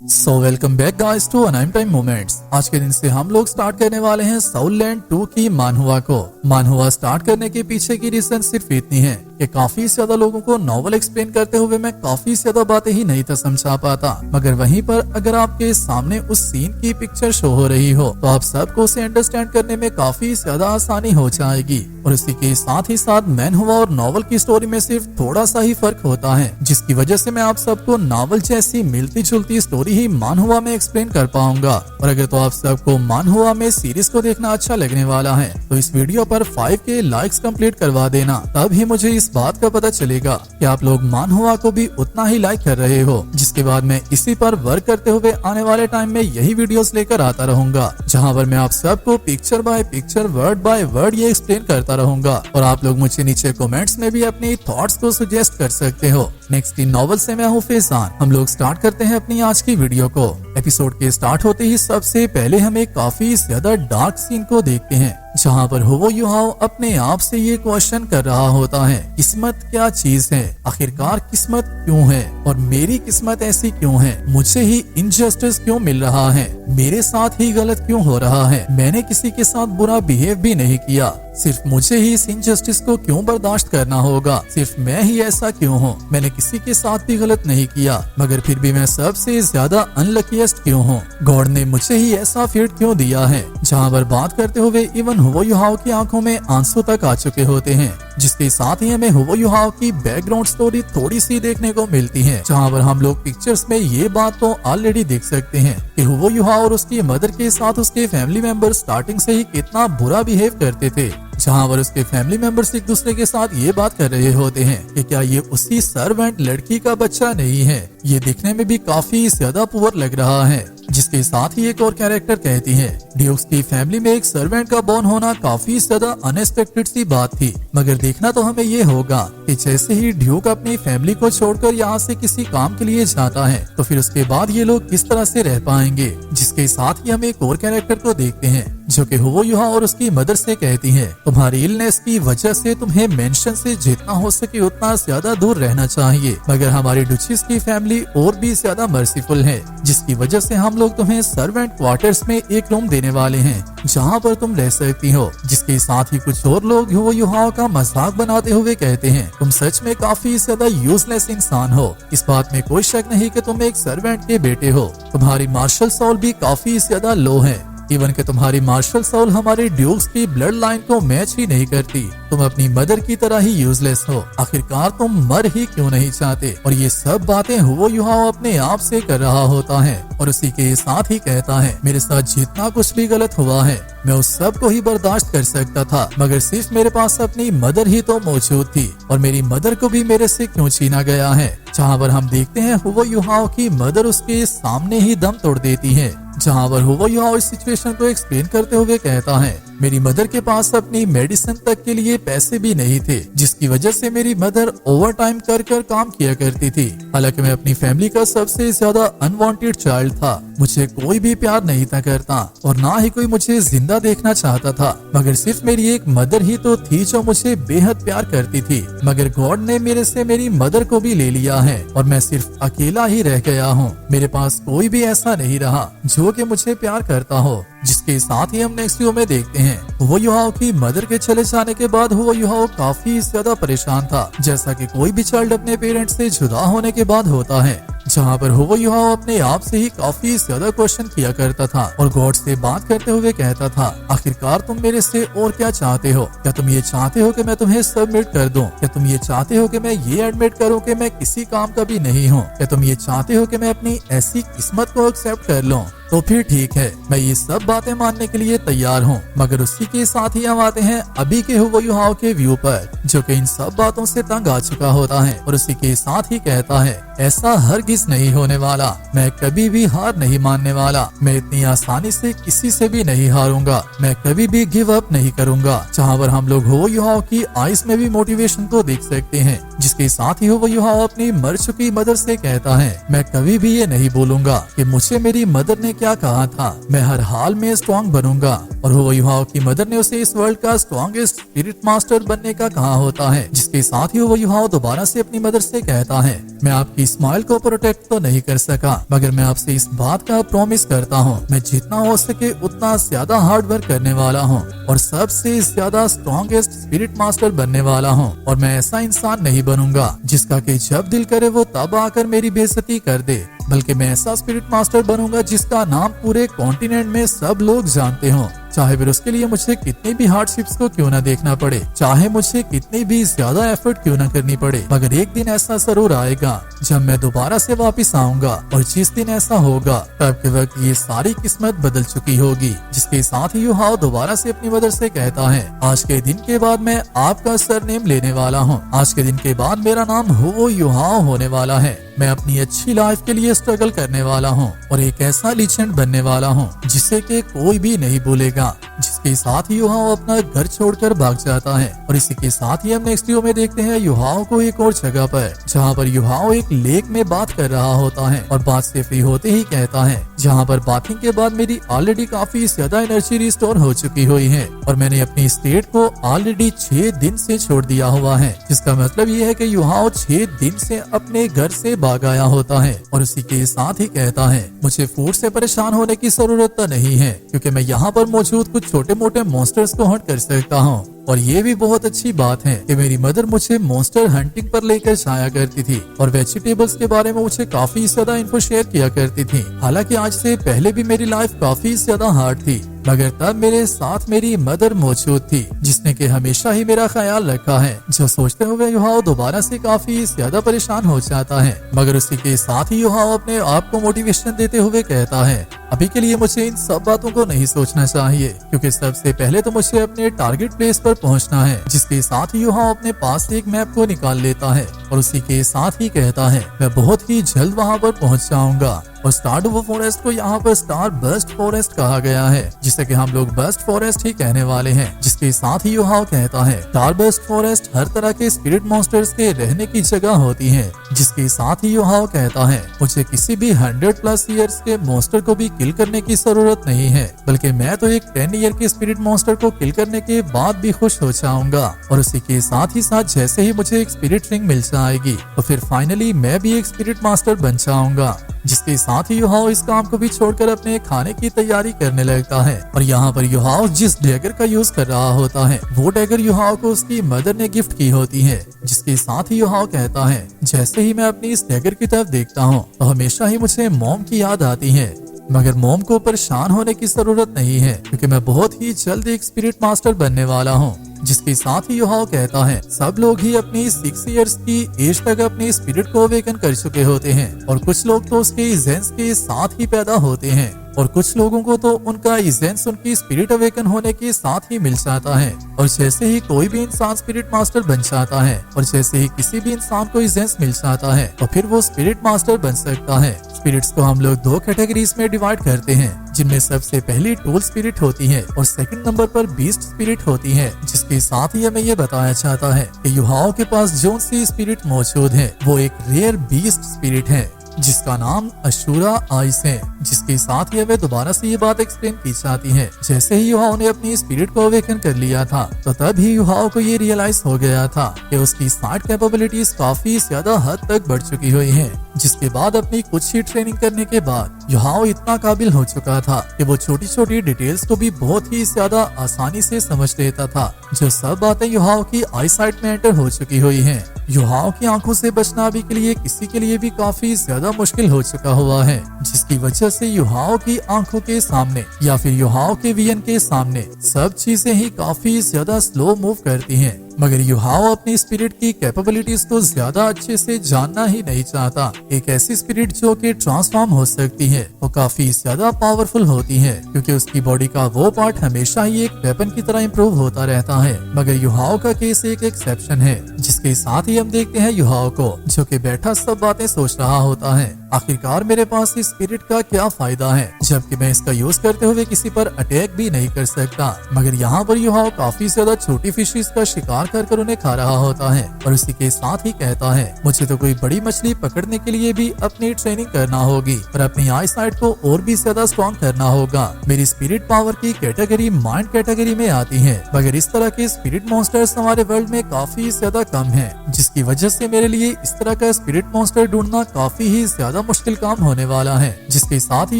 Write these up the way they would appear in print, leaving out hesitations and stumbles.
Welcome back guys to anime time moments. आज के दिन से हम लोग स्टार्ट करने वाले हैं सोल लैंड 2 की मानहुआ को। मानहुआ स्टार्ट करने के पीछे की रीजन सिर्फ इतनी है कि काफी ज्यादा लोगों को नॉवल एक्सप्लेन करते हुए मैं काफी ज्यादा बातें ही नहीं था समझा पाता, मगर वहीं पर अगर आपके सामने उस सीन की पिक्चर शो हो रही हो तो आप सबको उसे अंडरस्टैंड करने में काफी ज्यादा आसानी हो जाएगी। और इसी के साथ ही साथ मैनहुआ और नॉवल की स्टोरी में सिर्फ थोड़ा सा ही फर्क होता है, जिसकी वजह से मैं आप सबको नॉवल जैसी मिलती जुलती स्टोरी ही मानहुआ में एक्सप्लेन कर पाऊंगा। और अगर तो आप सबको मानहुआ में सीरीज को देखना अच्छा लगने वाला है तो इस वीडियो पर 5K लाइक्स कंप्लीट करवा देना, तब ही मुझे इस बात का पता चलेगा कि आप लोग मानहुआ को भी उतना ही लाइक कर रहे हो। जिसके बाद मैं इसी पर वर्क करते हुए आने वाले टाइम में यही वीडियोस लेकर आता रहूंगा, जहां पर मैं आप सबको picture by picture word by word ये एक्सप्लेन करता रहूंगा। और आप लोग मुझे नीचे कमेंट्स में भी अपनी थॉट्स को सजेस्ट कर सकते हो। नेक्स्ट इन नॉवल से मैं हूँ फैजान। हम लोग स्टार्ट करते हैं अपनी आज की वीडियो को। एपिसोड के स्टार्ट होते ही सबसे पहले हम एक काफी ज्यादा डार्क सीन को देखते हैं, जहाँ पर हुवो युहाओ अपने आप से ये क्वेश्चन कर रहा होता है, किस्मत क्या चीज है, आखिरकार किस्मत क्यों है और मेरी किस्मत ऐसी क्यों है, मुझे ही इनजस्टिस क्यों मिल रहा है, मेरे साथ ही गलत क्यों हो रहा है, मैंने किसी के साथ बुरा बिहेव भी नहीं किया, सिर्फ मुझे ही इस इनजस्टिस को क्यों बर्दाश्त करना होगा, सिर्फ मैं ही ऐसा क्यों हूँ, मैंने किसी के साथ भी गलत नहीं किया मगर फिर भी मैं सबसे ज्यादा अनलकीस्ट क्यों हूँ, गॉड ने मुझे ही ऐसा फेट क्यों दिया है। जहाँ पर बात करते हुए इवन हुवो युहाओ की आंखों में आंसू तक आ चुके होते हैं, जिसके साथ ही हमें हुवो युहाओ की बैकग्राउंड स्टोरी थोड़ी सी देखने को मिलती है, जहाँ पर हम लोग पिक्चर्स में ये बात तो ऑलरेडी देख सकते हैं कि हुवो युहाओ और उसकी मदर के साथ उसके फैमिली मेंबर स्टार्टिंग से ही कितना बुरा बिहेव करते थे। जहाँ पर उसके फैमिली मेंबर्स एक दूसरे के साथ ये बात कर रहे होते हैं कि क्या ये उसी सर्वेंट लड़की का बच्चा नहीं है, ये दिखने में भी काफी ज्यादा पुअर लग रहा है। जिसके साथ ही एक और कैरेक्टर कहती है, ड्यूक्स की फैमिली में एक सर्वेंट का बॉर्न होना काफी ज्यादा अनएक्सपेक्टेड सी बात थी, मगर देखना तो हमें ये होगा कि जैसे ही ड्यूक अपनी फैमिली को छोड़कर यहाँ से किसी काम के लिए जाता है तो फिर उसके बाद ये लोग किस तरह से रह पाएंगे। जिसके साथ ही हम एक और कैरेक्टर को देखते हैं जो कि हुवो युहाओ और उसकी मदर से कहती है, तुम्हारी इलनेस की वजह से तुम्हें मेंशन से जितना हो सके उतना ज्यादा दूर रहना चाहिए, मगर हमारी डुचेस की फैमिली और भी ज्यादा मर्सीफुल है, जिसकी वजह से हम लोग तुम्हें सर्वेंट क्वार्टर्स में एक रूम देने वाले हैं जहाँ पर तुम रह सकती हो। जिसके साथ ही कुछ और लोग हुवो युहाओ का मजाक बनाते हुए कहते हैं, तुम सच में काफी ज्यादा यूजलेस इंसान हो, इस बात में कोई शक नहीं कि तुम एक सर्वेंट के बेटे हो, तुम्हारी मार्शल सोल भी काफी ज्यादा लो है, इवन कि तुम्हारी मार्शल सोल हमारे ड्यूक्स की ब्लड लाइन को मैच ही नहीं करती, तुम अपनी मदर की तरह ही यूजलेस हो, आखिरकार तुम मर ही क्यों नहीं चाहते। और ये सब बातें हुवो युहाओ अपने आप से कर रहा होता है और उसी के साथ ही कहता है, मेरे साथ जितना कुछ भी गलत हुआ है मैं उस सब को ही बर्दाश्त कर सकता था, मगर सिर्फ मेरे पास अपनी मदर ही तो मौजूद थी और मेरी मदर को भी मेरे से क्यों छीना गया है। जहाँ पर हम देखते हैं हुवो युहाओ की मदर उसके सामने ही दम तोड़ देती है, जहाँ पर हुवो युहाओ इस सिचुएशन को एक्सप्लेन करते हुए कहता है, मेरी मदर के पास अपनी मेडिसिन तक के लिए पैसे भी नहीं थे, जिसकी वजह से मेरी मदर ओवर टाइम कर कर काम किया करती थी। हालांकि मैं अपनी फैमिली का सबसे ज्यादा अनवांटेड चाइल्ड था, मुझे कोई भी प्यार नहीं था करता और ना ही कोई मुझे जिंदा देखना चाहता था, मगर सिर्फ मेरी एक मदर ही तो थी जो मुझे बेहद प्यार करती थी, मगर गॉड ने मेरे से मेरी मदर को भी ले लिया है और मैं सिर्फ अकेला ही रह गया हूँ, मेरे पास कोई भी ऐसा नहीं रहा जो कि मुझे प्यार करता हो। जिसके साथ ही हम नेक्स्ट वीडियो में देखते हैं हुवो युहाओ की मदर के चले जाने के बाद हुवो युहाओ काफी ज्यादा परेशान था, जैसा कि कोई भी चाइल्ड अपने पेरेंट्स से जुदा होने के बाद होता है। जहाँ पर हुवो युहाओ अपने आप से ही काफी ज्यादा क्वेश्चन किया करता था और गॉड से बात करते हुए कहता था, आखिरकार तुम मेरे से और क्या चाहते हो, क्या तुम ये चाहते हो कि मैं तुम्हें सबमिट कर दूं, क्या तुम ये चाहते हो कि मैं ये एडमिट करूं कि मैं किसी काम का भी नहीं हूँ, क्या तुम ये चाहते हो कि मैं अपनी ऐसी किस्मत को एक्सेप्ट कर लूं, तो फिर ठीक है, मैं ये सब बातें मानने के लिए तैयार हूँ। मगर उसी के साथ ही हम आते हैं अभी के हुवो युहाओ के व्यू पर, जो कि इन सब बातों से तंग आ चुका होता है और उसी के साथ ही कहता है, ऐसा हरगिज नहीं होने वाला, मैं कभी भी हार नहीं मानने वाला, मैं इतनी आसानी से किसी से भी नहीं हारूंगा, मैं कभी भी गिव अप नहीं करूंगा। जहाँ पर हम लोग हुवो युहाओ की आइस में भी मोटिवेशन को देख सकते हैं, जिसके साथ ही हुवो युहाओ अपनी मर चुकी मदर से कहता है, मैं कभी भी ये नहीं बोलूंगा कि मुझे मेरी मदर ने क्या कहा था, मैं हर हाल में स्ट्रॉन्ग बनूंगा। और हुवो युहाओ की मदर ने उसे इस वर्ल्ड का स्ट्रॉन्गेस्ट स्पिरिट मास्टर बनने का कहा होता है, जिसके साथ ही हुवो युहाओ दोबारा से अपनी मदर से कहता है, मैं आपकी स्माइल को प्रोटेक्ट तो नहीं कर सका, मगर मैं आपसे इस बात का प्रॉमिस करता हूँ मैं जितना हो सके उतना ज्यादा हार्ड वर्क करने वाला हूँ और सबसे ज्यादा स्ट्रॉन्गेस्ट स्पिरिट मास्टर बनने वाला हूँ। और मैं ऐसा इंसान नहीं बनूंगा जिसका कि जब दिल करे वो तब आकर मेरी बेइज्जती कर दे, बल्कि मैं ऐसा स्पिरिट मास्टर बनूंगा जिसका नाम पूरे कॉन्टिनेंट में सब लोग जानते हों, चाहे फिर उसके लिए मुझे कितनी भी हार्डशिप्स को क्यों ना देखना पड़े, चाहे मुझे कितनी भी ज्यादा एफर्ट क्यों ना करनी पड़े। मगर एक दिन ऐसा जरूर आएगा जब मैं दोबारा से वापस आऊंगा और जिस दिन ऐसा होगा तब के वक्त ये सारी किस्मत बदल चुकी होगी। जिसके साथ ही युहाओ दोबारा से अपनी मदर से कहता है, आज के दिन के बाद मैं आपका सरनेम लेने वाला हूँ, आज के दिन के बाद मेरा नाम हुवो युहाओ होने वाला है। मैं अपनी अच्छी लाइफ के लिए स्ट्रगल करने वाला हूँ और एक ऐसा लीजेंड बनने वाला हूँ जिसे कि कोई भी नहीं भूलेगा। जिसके साथ ही युहाओ अपना घर छोड़कर भाग जाता है और इसी के साथ ही हम नेक्स्ट वीडियो में देखते हैं युहाओ को एक और जगह पर, जहाँ पर युहाओ एक लेक में बात कर रहा होता है और बात से फ्री होते ही कहता है, जहाँ पर बाथिंग के बाद मेरी ऑलरेडी काफी ज्यादा एनर्जी रिस्टोर हो चुकी हुई है और मैंने अपनी स्टेट को ऑलरेडी 6 दिन से छोड़ दिया हुआ है। जिसका मतलब ये है कि युहाओ 6 दिन से अपने घर से भाग आया होता है और उसी के साथ ही कहता है, मुझे फूड से परेशान होने की जरूरत तो नहीं है क्योंकि मैं यहाँ पर मौजूद कुछ छोटे मोटे मॉन्स्टर्स को हंट कर सकता हूँ। और ये भी बहुत अच्छी बात है कि मेरी मदर मुझे मॉन्स्टर हंटिंग पर लेकर जाया करती थी और वेजिटेबल्स के बारे में मुझे काफी ज्यादा इन्फो शेयर किया करती थी। हालांकि आज से पहले भी मेरी लाइफ काफी ज्यादा हार्ड थी, मगर तब मेरे साथ मेरी मदर मौजूद थी जिसने कि हमेशा ही मेरा ख्याल रखा है। जो सोचते हुए युहाओ दोबारा से काफी ज्यादा परेशान हो जाता है, मगर उसी के साथ ही युहाओ अपने आप को मोटिवेशन देते हुए कहता है, अभी के लिए मुझे इन सब बातों को नहीं सोचना चाहिए क्योंकि सबसे पहले तो मुझे अपने टारगेट प्लेस पर पहुंचना है। जिसके साथ ही युहाओ अपने पास से एक मैप को निकाल लेता है और उसी के साथ ही कहता है, मैं बहुत ही जल्द वहां पर पहुंच जाऊंगा। और स्टारडुवो फॉरेस्ट को यहाँ पर स्टार बर्स्ट फॉरेस्ट कहा गया है, जिसे कि हम लोग बर्स्ट फॉरेस्ट ही कहने वाले हैं। जिसके साथ ही युहाओ कहता है, स्टार बर्स्ट फॉरेस्ट हर तरह के स्पिरिट मॉन्स्टर्स के रहने की जगह होती है। जिसके साथ ही युहाओ कहता है, मुझे किसी भी 100+ ईयर्स के मॉन्स्टर को भी किल करने की जरूरत नहीं है, बल्कि मैं तो एक 10 ईयर के स्पिरिट मॉन्स्टर को किल करने के बाद भी खुश हो जाऊंगा। और उसी के साथ ही जैसे ही मुझे एक स्पिरिट रिंग मिल जाएगी तो फिर फाइनली मैं भी एक स्पिरिट मास्टर बन जाऊंगा। जिसके साथ ही युहाओ इस काम को भी छोड़कर अपने खाने की तैयारी करने लगता है। और यहाँ पर युहाओ जिस डैगर का यूज कर रहा होता है वो डैगर युहाओ को उसकी मदर ने गिफ्ट की होती है। जिसके साथ ही युहाओ कहता है, जैसे ही मैं अपनी इस डैगर की तरफ देखता हूँ तो हमेशा ही मुझे मॉम की याद आती है, मगर मॉम को परेशान होने की जरूरत नहीं है क्योंकि मैं बहुत ही जल्द एक स्पिरिट मास्टर बनने वाला हूँ। जिसके साथ ही युहाओ कहता है, सब लोग ही अपनी 6 इयर्स की एज तक अपने स्पिरिट को अवेकन कर चुके होते हैं और कुछ लोग तो उसके जेंस के साथ ही पैदा होते हैं और कुछ लोगों को तो उनका जेंस उनकी स्पिरिट अवेकन होने के साथ ही मिल जाता है। और जैसे ही कोई भी इंसान स्पिरिट मास्टर बन जाता है और जैसे ही किसी भी इंसान को जेंस मिल जाता है तो फिर वो स्पिरिट मास्टर बन सकता है। स्पिरिट्स को हम लोग 2 कैटेगरीज में डिवाइड करते हैं, जिनमें सबसे पहली टूल स्पिरिट होती है और सेकंड नंबर पर बीस्ट स्पिरिट होती है। जिसके साथ ही हमें ये बताया जाता है कि युहाओ के पास जो सी स्पिरिट मौजूद है वो एक रेयर बीस्ट स्पिरिट है जिसका नाम अशूरा आइस है। जिसके साथ ही हमें दोबारा से ये बात एक्सप्लेन की जाती है, जैसे ही युहाओ ने अपनी स्पिरिट को अवेकन कर लिया था तो तब ही युहाओ को ये रियलाइज हो गया था कि उसकी साइट कैपेबिलिटीज काफी ज्यादा हद तक बढ़ चुकी हुई हैं। जिसके बाद अपनी कुछ ही ट्रेनिंग करने के बाद युहाओ इतना काबिल हो चुका था कि वो छोटी छोटी डिटेल्स को भी बहुत ही ज्यादा आसानी से समझ लेता था। जो सब बातें युहाओ की आई साइट में एंटर हो चुकी हुई हैं। युहाओ की आंखों से बचना अभी के लिए किसी के लिए भी काफी ज्यादा मुश्किल हो चुका हुआ है, जिसकी वजह से युहाओ की आंखों के सामने या फिर युहाओ के विजन के सामने सब चीजें ही काफी ज्यादा स्लो मूव करती हैं। मगर युहाओ अपनी स्पिरिट की कैपेबिलिटीज को ज्यादा अच्छे से जानना ही नहीं चाहता। एक ऐसी स्पिरिट जो कि ट्रांसफॉर्म हो सकती है वो काफी ज्यादा पावरफुल होती है क्योंकि उसकी बॉडी का वो पार्ट हमेशा ही एक वेपन की तरह इम्प्रूव होता रहता है। मगर युहाओ का केस एक एक्सेप्शन है। जिसके साथ ही हम देखते हैं युहाओ को जो कि बैठा सब बातें सोच रहा होता है आखिरकार मेरे पास इस स्पिरिट का क्या फायदा है, जबकि मैं इसका यूज करते हुए किसी पर अटैक भी नहीं कर सकता। मगर यहाँ पर युहाओ काफी ज्यादा छोटी फिशेस का शिकार कर उन्हें खा रहा होता है और उसी के साथ ही कहता है मुझे तो कोई बड़ी मछली पकड़ने के लिए भी अपनी ट्रेनिंग करना होगी और अपनी आई साइट को और भी ज्यादा स्ट्रॉन्ग करना होगा। मेरी स्पिरिट पावर की कैटेगरी माइंड कैटेगरी में आती है, मगर इस तरह के स्पिरिट मॉन्स्टर्स हमारे वर्ल्ड में काफी ज्यादा कम है, जिसकी वजह से मेरे लिए इस तरह का स्पिरिट मॉन्स्टर ढूंढना काफी ही ज्यादा मुश्किल काम होने वाला है। जिसके साथ ही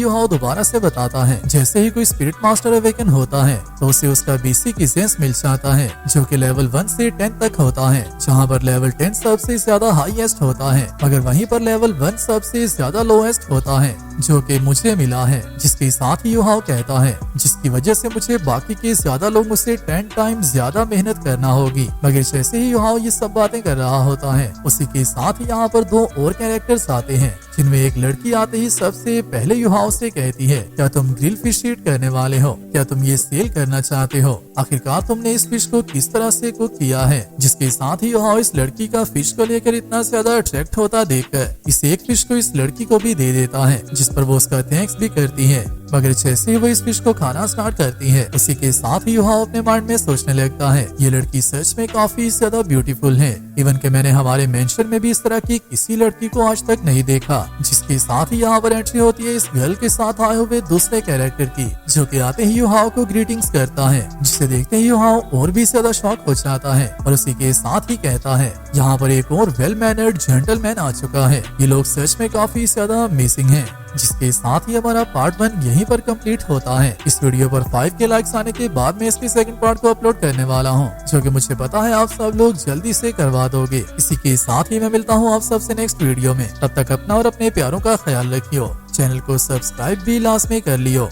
युहाओ दोबारा से बताता है जैसे ही कोई स्पिरिट मास्टर अवेकन होता है तो उसे उसका बेसिक एसेंस मिल जाता है, जो कि लेवल 1 से 10 तक होता है, जहाँ पर लेवल 10 सबसे ज्यादा हाईएस्ट होता है, मगर वहीं पर लेवल 1 सबसे ज्यादा लोएस्ट होता है, जो कि मुझे मिला है। जिसके साथ ही युहाओ कहता है जिसकी वजह से मुझे बाकी के ज्यादा लोगों से 10 टाइम ज्यादा मेहनत करना होगी। मगर जैसे ही युहाओ ये सब बातें कर रहा होता है उसी के साथ ही यहाँ पर दो और कैरेक्टर्स आते हैं, जिनमें एक लड़की आते ही सबसे पहले युहाओ से कहती है क्या तुम ग्रिल फिश ईट करने वाले हो, क्या तुम ये सेल करना चाहते हो, आखिरकार तुमने इस फिश को किस तरह से कुक किया है। जिसके साथ ही युहाओ इस लड़की का फिश को लेकर इतना ज्यादा अट्रैक्ट होता देखकर इस एक फिश को इस लड़की को भी दे देता है, जिस पर वो उसका थैंक्स भी करती है। मगर जैसे ही वो इस फिश को खाना स्टार्ट करती है उसी के साथ ही युहाओ अपने माइंड में सोचने लगता है ये लड़की सच में काफी ज्यादा ब्यूटीफुल है, इवन कि मैंने हमारे मेंशन में भी इस तरह की किसी लड़की को आज तक नहीं देखा। जिसके साथ ही यहाँ पर एंट्री होती है इस गर्ल के साथ आए हुए दूसरे कैरेक्टर की, जो कि आते ही युहाओ को ग्रीटिंग्स करता है, जिसे देखते ही युहाओ और भी ज्यादा शॉक हो जाता है और उसी के साथ ही कहता है यहाँ पर एक और वेल मैनर्ड जेंटलमैन आ चुका है, ये लोग सच में काफी ज्यादा अमेजिंग है। जिसके साथ ही हमारा पार्ट 1 यहीं पर कंप्लीट होता है। इस वीडियो पर 5 के लाइक्स आने के बाद मैं इसके सेकंड पार्ट को अपलोड करने वाला हूं, जो कि मुझे पता है आप सब लोग जल्दी से करवा दोगे। इसी के साथ ही मैं मिलता हूं आप सबसे नेक्स्ट वीडियो में, तब तक अपना और अपने प्यारों का ख्याल रखियो। चैनल को सब्सक्राइब भी लाजमी कर लियो।